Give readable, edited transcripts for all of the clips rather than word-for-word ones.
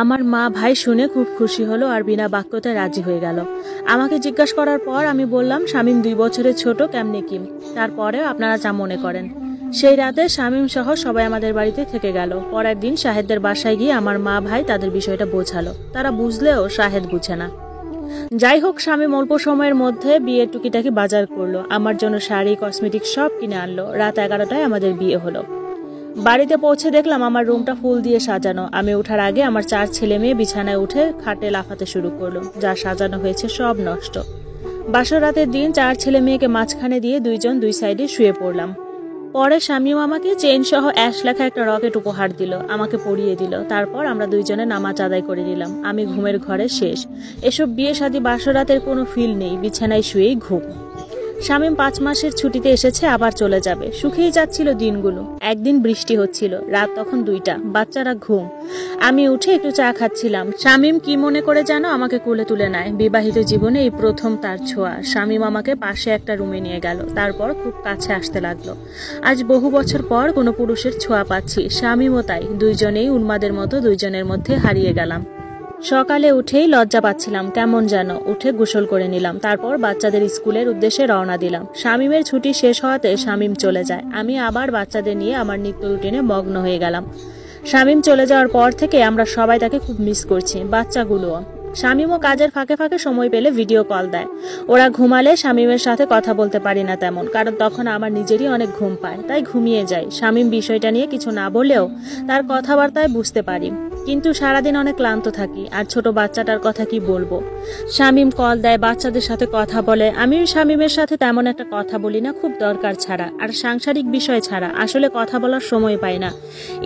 আমার মা ভাই শুনে খুব খুশি হলো আর বিনা বাক্যতে রাজি হয়ে গেল। আমাকে জিজ্ঞাসা করার পর আমি বললাম, শামীম 2 বছরের ছোট, কেমনে কি। তারপরেও আপনারা যা মনে করেন। সেই রাতে শামীম সহ সবাই আমাদের বাড়িতে থেকে গেল। পরের দিন শাহেদদের বাসায় গিয়ে আমার মা ভাই তাদের বিষয়টা বোঝালো। তারা বুঝলেও শাহেদ বুঝে না। যাই হোক, শামীম অল্প সময়ের মধ্যে বিয়ের টুকিটাকি বাজার করলো, আমার জন্য শাড়ি, কসমেটিক সব কিনে আনলো। রাত 11টায় আমাদের বিয়ে হলো। বাড়িতে পৌঁছে দেখলাম আমার রুমটা ফুল দিয়ে সাজানো। আমি ওঠার আগে আমার 4 ছেলে মেয়ে বিছানায় উঠে খাটে লাফাতে শুরু করলো। যা সাজানো হয়েছে সব নষ্ট। বাসর রাতের দিন 4 ছেলে মেয়েকে মাঝখানে দিয়ে 2 জন 2 সাইডে শুয়ে পড়লাম। পরে শামীম আমাকে চেইন সহ অ্যাশ লেখা একটা রকেট উপহার দিল, আমাকে পরিয়ে দিল। তারপর আমরা 2 জনে নামাজ আদায় করে নিলাম। আমি ঘুমের ঘরে শেষ। এসব বিয়ে শাদী বাসর রাতের কোনো ফিল নেই, বিছানায় শুয়েই ঘুম। শামীম 5 মাসের ছুটিতে এসেছে, আবার চলে যাবে। সুখেই যাচ্ছিল দিনগুলো। একদিন বৃষ্টি হচ্ছিল, রাত তখন 2টা, বাচ্চারা ঘুম। আমি উঠে একটু চা খাচ্ছিলাম। শামীম কি মনে করে যেন আমাকে কোলে তুলে নেয়। বিবাহিত জীবনে এই প্রথম তার ছোঁয়া। শামীম আমাকে পাশে একটা রুমে নিয়ে গেল, তারপর খুব কাছে আসতে লাগলো। আজ বহু বছর পর কোনো পুরুষের ছোঁয়া পাচ্ছি। শামীমও তাই। 2 জনেই উন্মাদের মতো 2 জনের মধ্যে হারিয়ে গেলাম। সকালে উঠেই লজ্জা পাচ্ছিলাম কেমন যেন। উঠে গোসল করে নিলাম, তারপর বাচ্চাদের স্কুলের উদ্দেশ্যে রওনা দিলাম। শামীমের ছুটি শেষ হওয়াতে শামীম চলে যায়। আমি আবার বাচ্চাদের নিয়ে আমার নিত্য রুটিনে মগ্ন হয়ে গেলাম। শামীম চলে যাওয়ার পর থেকে আমরা সবাই তাকে খুব মিস করছি, বাচ্চাগুলোও। শামীমও কাজের ফাঁকে ফাঁকে সময় পেলে ভিডিও কল দেয়। ওরা ঘুমালে শামীমের সাথে কথা বলতে পারি না তেমন, কারণ তখন আমার নিজেরই অনেক ঘুম পায়, তাই ঘুমিয়ে যাই। শামীম বিষয়টা নিয়ে কিছু না বলেও তার কথাবার্তায় বুঝতে পারি। কিন্তু সারাদিন অনেক ক্লান্ত থাকি, আর ছোট বাচ্চাটার কথা কি বলবো। শামীম কল দেয়, বাচ্চাদের সাথে কথা বলে। আমি শামীমের সাথে তেমন একটা কথা বলি না, খুব দরকার ছাড়া আর সাংসারিক বিষয় ছাড়া আসলে কথা বলার সময় পাই না।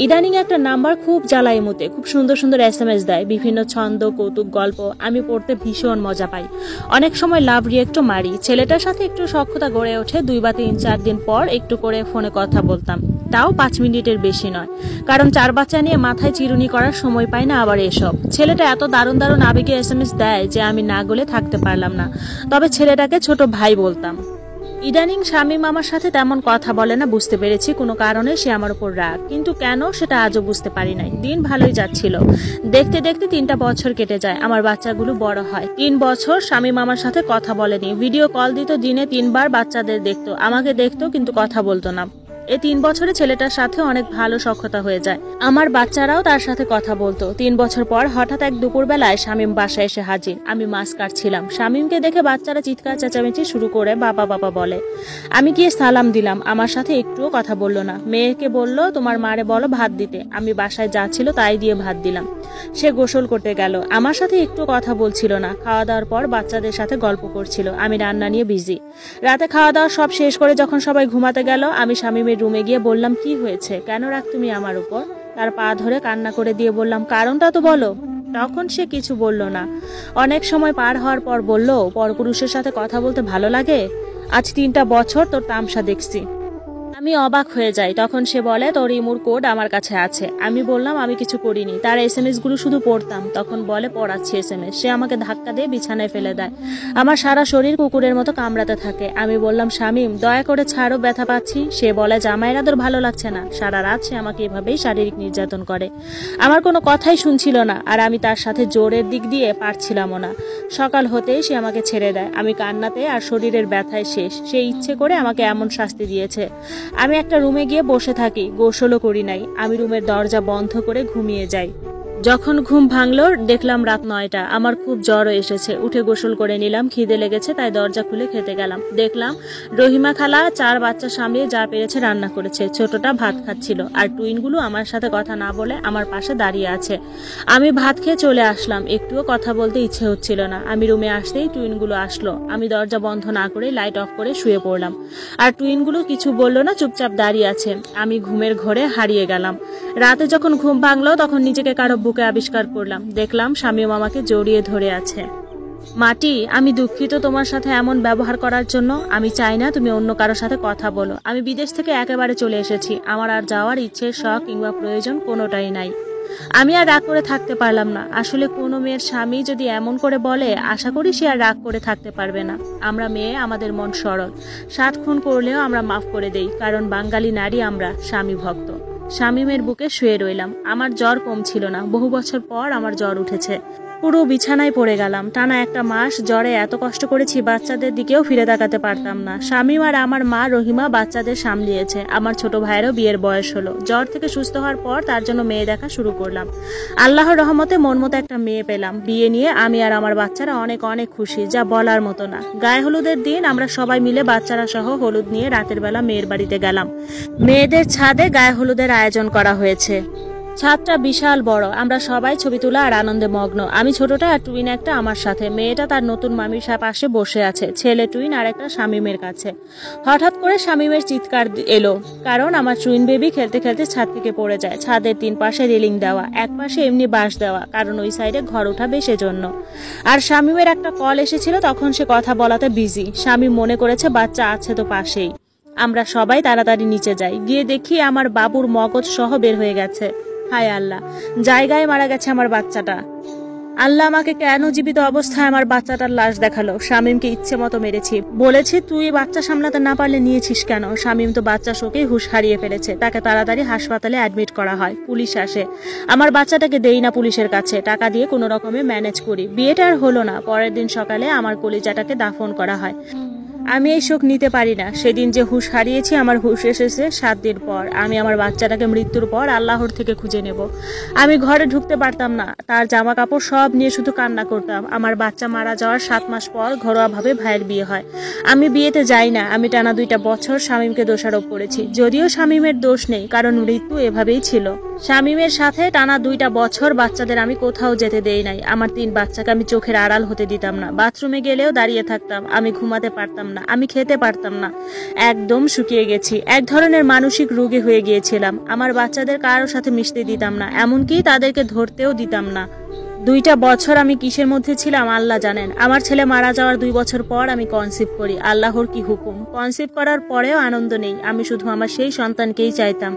ইদানিং একটা নাম্বার খুব জ্বালায় মুতে, খুব সুন্দর সুন্দর SMS দেয়, বিভিন্ন ছন্দ, কৌতুক, গল্প। আমি পড়তে ভীষণ মজা পাই। অনেক সময় লাভ রিয়েক্টও মারি। ছেলেটার সাথে একটু সখ্যতা গড়ে ওঠে। 2 বা 3-4 দিন পর একটু করে ফোনে কথা বলতাম, তাও 5 মিনিটের বেশি নয়, কারণ 4 বাচ্চা নিয়ে মাথায় চিরুনি করার সময় পাই না। আবার এসব ছেলেটা এত দারুণ দারুণ আবেগে SMS দেয় যে আমি না গলে থাকতে পারলাম না। তবে ছেলেটাকে ছোট ভাই বলতাম। ইদানিং শামীম আমার সাথে তেমন কথা বলে না, বুঝতে পেরেছি কোনো কারণে সে আমার উপর রাগ, কিন্তু কেন সেটা আজও বুঝতে পারি নাই। দিন ভালোই যাচ্ছিল। দেখতে দেখতে 3টা বছর কেটে যায়। আমার বাচ্চাগুলো বড় হয়। 3 বছর শামীম আমার সাথে কথা বলেনি। ভিডিও কল দিত, দিনে 3 বার। বাচ্চাদের দেখতো, আমাকে দেখতো, কিন্তু কথা বলতো না। এই 3 বছরে ছেলেটার সাথে অনেক ভালো সখ্যতা হয়ে যায়। আমার বাচ্চারাও তার সাথে কথা বলতো। 3 বছর পর হঠাৎ এক দুপুরবেলায় শামীম বাসায় এসে হাজির। আমি মাছ কাটছিলাম। শামীমকে দেখে বাচ্চারা চিৎকার চেঁচামেচি শুরু করে বাবা বাবা বলে। আমি গিয়ে সালাম দিলাম। আমার সাথে একটুও কথা বললো না। মেয়েকে বলল, তোমার মারে বলো ভাত দিতে। আমি বাসায় যা ছিল তাই দিয়ে ভাত দিলাম। সে গোসল করতে গেল, আমার সাথে একটু কথা বলছিল না। খাওয়া দাওয়ার পর বাচ্চাদের সাথে গল্প করছিল। আমি রান্না নিয়ে বিজি। রাতে খাওয়া দাওয়া সব শেষ করে যখন সবাই ঘুমাতে গেল, আমি শামীমের রুমে গিয়ে বললাম, কি হয়েছে, কেন রাগ তুমি আমার উপর? তার পা ধরে কান্না করে দিয়ে বললাম, কারণটা তো বলো। তখন সে কিছু বলল না। অনেক সময় পার হওয়ার পর বলল, পরপুরুষের সাথে কথা বলতে ভালো লাগে? আজ 3টা বছর তোর তামসা দেখছি। আমি অবাক হয়ে যাই। তখন সে বলে, তোর ইমুর কোড আমার কাছে আছে। আমি বললাম, আমি কিছু করিনি, তার SMS গুলো শুধু পড়তাম। তখন বলে, পড়াচ্ছি SMS। সে আমাকে ধাক্কা দিয়ে বিছানায় ফেলে দেয়। আমার সারা শরীর কুকুরের মতো কামড়াতে থাকে। আমি বললাম, শামীম দয়া করে ছাড়ো, ব্যথা পাচ্ছি। সে বলে, জামাইরা তোর ভালো লাগছে না? সারা রাত সে আমাকে এভাবেই শারীরিক নির্যাতন করে। আমার কোনো কথাই শুনছিল না, আর আমি তার সাথে জোরের দিক দিয়ে পারছিলামও না। সকাল হতেই সে আমাকে ছেড়ে দেয়। আমি কান্নাতে আর শরীরের ব্যথায় শেষ। সে ইচ্ছে করে আমাকে এমন শাস্তি দিয়েছে। আমি একটা রুমে গিয়ে বসে থাকি, গোসলও করি নাই। আমি রুমের দরজা বন্ধ করে ঘুমিয়ে যাই। যখন ঘুম ভাঙলো দেখলাম রাত 9টা। আমার খুব জ্বরও এসেছে। উঠে গোসল করে নিলাম। খিদে লেগেছে, তাই দরজা খুলে খেতে গেলাম। দেখলাম রহিমা খালা 4 বাচ্চা সামলিয়ে যা পেরেছে রান্না করেছে। ছোটটা ভাত খাচ্ছিল, আর টুইনগুলো আমার সাথে কথা না বলে আমার পাশে দাঁড়িয়ে আছে। আমি ভাত খেয়ে চলে আসলাম। একটুও কথা বলতে ইচ্ছে হচ্ছিল না। আমি রুমে আসতেই টুইনগুলো আসলো। আমি দরজা বন্ধ না করে লাইট অফ করে শুয়ে পড়লাম, আর টুইনগুলো কিছু বললো না, চুপচাপ দাঁড়িয়ে আছে। আমি ঘুমের ঘোরে হারিয়ে গেলাম। রাতে যখন ঘুম ভাঙলো তখন নিজেকে কারো বুকে আবিষ্কার করলাম। দেখলাম শামীম আমাকে জড়িয়ে ধরে আছে। মাটি, আমি দুঃখিত তোমার সাথে এমন ব্যবহার করার জন্য। আমি চাই না তুমি অন্য কারোর সাথে কথা বলো। আমি বিদেশ থেকে একেবারে চলে এসেছি। আমার আর যাওয়ার ইচ্ছে, শখ কিংবা প্রয়োজন কোনোটাই নাই। আমি আর রাগ করে থাকতে পারলাম না। আসলে কোনো মেয়ের স্বামী যদি এমন করে বলে, আশা করি সে আর রাগ করে থাকতে পারবে না। আমরা মেয়ে, আমাদের মন সরল। 7 খুন করলেও আমরা মাফ করে দেই, কারণ বাঙালি নারী আমরা স্বামী ভক্ত। শামীমের বুকে শুয়ে রইলাম। আমার জ্বর কমছিল না। বহু বছর পর আমার জ্বর উঠেছে। পুরো বিছানায় পড়ে গেলাম। টানা একটা মাস জ্বরে এত কষ্ট করেছি, বাচ্চাদের দিকেও ফিরে তাকাতে পারতাম না। শামীম আর আমার মা রহিমা বাচ্চাদের সামলিয়েছে। আমার ছোট ভাইয়েরও বিয়ের বয়স হলো। জ্বর থেকে সুস্থ হওয়ার পর তার জন্য মেয়ে দেখা শুরু করলাম। আল্লাহর রহমতে মন মতো একটা মেয়ে পেলাম। বিয়ে নিয়ে আমি আর আমার বাচ্চারা অনেক অনেক খুশি, যা বলার মতো না। গায়ে হলুদের দিন আমরা সবাই মিলে বাচ্চারা সহ হলুদ নিয়ে রাতের বেলা মেয়ের বাড়িতে গেলাম। মেয়েদের ছাদে গায়ে হলুদের আয়োজন করা হয়েছে। ছাদটা বিশাল বড়। আমরা সবাই ছবি তোলা আর আনন্দে মগ্ন। আমি ছোটটা আর টুইন একটা আমার সাথে, মেয়েটা তার নতুন মামির পাশে বসে আছে, ছেলে টুইন আর একটা শামীমের কাছে। হঠাৎ করে শামীমের চিৎকার এলো, কারণ আমার টুইন বেবি খেলতে খেলতে ছাদ থেকে পড়ে যায়। ছাদের 3 পাশে রেলিং দেওয়া, এক পাশে এমনি বাঁশ দেওয়া, কারণ ওই সাইডে ঘর উঠাবে সেজন্য। আর শামীমের একটা কল এসেছিল, তখন সে কথা বলাতে বিজি। শামীম মনে করেছে বাচ্চা আছে তো পাশেই। আমরা সবাই তাড়াতাড়ি নিচে যাই, গিয়ে দেখি আমার বাবুর মগজ সহ বের হয়ে গেছে। হায় আল্লাহ, জায়গায় মারা গেছে আমার বাচ্চাটা। আল্লাহ আমাকে কেন জীবিত অবস্থায় আমার বাচ্চাটার লাশ দেখালো? শামীমকে ইচ্ছে মতো মেরেছি। বলেছি তুই বাচ্চা সামলাতে না পারলে নিয়েছিস কেন? শামীম তো বাচ্চা শোকেই হুঁশ হারিয়ে ফেলেছে। তাকে তাড়াতাড়ি হাসপাতালে অ্যাডমিট করা হয়। পুলিশ আসে। আমার বাচ্চাটাকে দেই না পুলিশের কাছে, টাকা দিয়ে কোনো রকমে ম্যানেজ করি। বিয়েটা আর হলো না। পরের দিন সকালে আমার কলিজাটাকে দাফন করা হয়। আমি এই শোক নিতে পারি না। সেদিন যে হুঁশ হারিয়েছি, আমার হুঁশ এসেছে 7 দিন পর। আমি আমার বাচ্চাটাকে মৃত্যুর পর আল্লাহর থেকে খুঁজে নেব। আমি ঘরে ঢুকতে পারতাম না। তার জামা কাপড় সব নিয়ে শুধু কান্না করতাম। আমার বাচ্চা মারা যাওয়ার 7 মাস পর ঘরোয়াভাবে ভাইয়ের বিয়ে হয়। আমি বিয়েতে যাই না। আমি টানা 2টা বছর শামীমকে দোষারোপ করেছি, যদিও শামীমের দোষ নেই, কারণ মৃত্যু এভাবেই ছিল। শামীমের সাথে টানা 2টা বছর বাচ্চাদের আমি কোথাও যেতে দেই নাই। আমার 3 বাচ্চাকে আমি চোখের আড়াল হতে দিতাম না। বাথরুমে গেলেও দাঁড়িয়ে থাকতাম। আমি ঘুমাতে পারতাম না, আমি খেতে পারতাম না। একদম শুকিয়ে গেছি। এক ধরনের মানসিক রোগী হয়ে গিয়েছিলাম। আমার বাচ্চাদের কারোর সাথে মিশতে দিতাম না, এমনকি তাদেরকে ধরতেও দিতাম না। 2টা বছর আমি কিসের মধ্যে ছিলাম আল্লাহ জানেন। আমার ছেলে মারা যাওয়ার 2 বছর পর আমি কনসিভ করি। আল্লাহর কি হুকুম। কনসিভ করার পরেও আনন্দ নেই। আমি শুধু আমার সেই সন্তানকেই চাইতাম।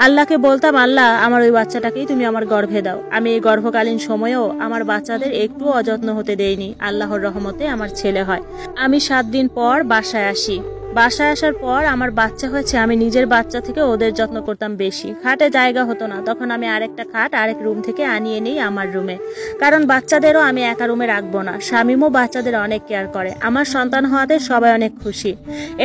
আল্লাহকে বলতাম, আল্লাহ আমার ওই বাচ্চাটাকেই তুমি আমার গর্ভে দাও। আমি এই গর্ভকালীন সময়েও আমার বাচ্চাদের একটু অযত্ন হতে দেইনি। আল্লাহর রহমতে আমার ছেলে হয়। আমি 7 দিন পর বাসায় আসি। বাসায় আসার পর আমার বাচ্চা হয়েছে। আমি নিজের বাচ্চা থেকে ওদের যত্ন করতাম বেশি। খাটে জায়গা হতো না, তখন আমি আরেকটা খাট আরেক রুম থেকে আনিয়ে নেই আমার রুমে, কারণ বাচ্চাদেরও আমি একা রুমে রাখবো না। শামীমও বাচ্চাদের অনেক কেয়ার করে। আমার সন্তান হওয়াতে সবাই অনেক খুশি।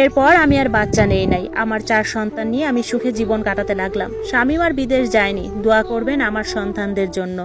এরপর আমি আর বাচ্চা নেই নাই। আমার 4 সন্তান নিয়ে আমি সুখে জীবন কাটাতে লাগলাম। শামীম আর বিদেশ যায়নি। দোয়া করবেন আমার সন্তানদের জন্য।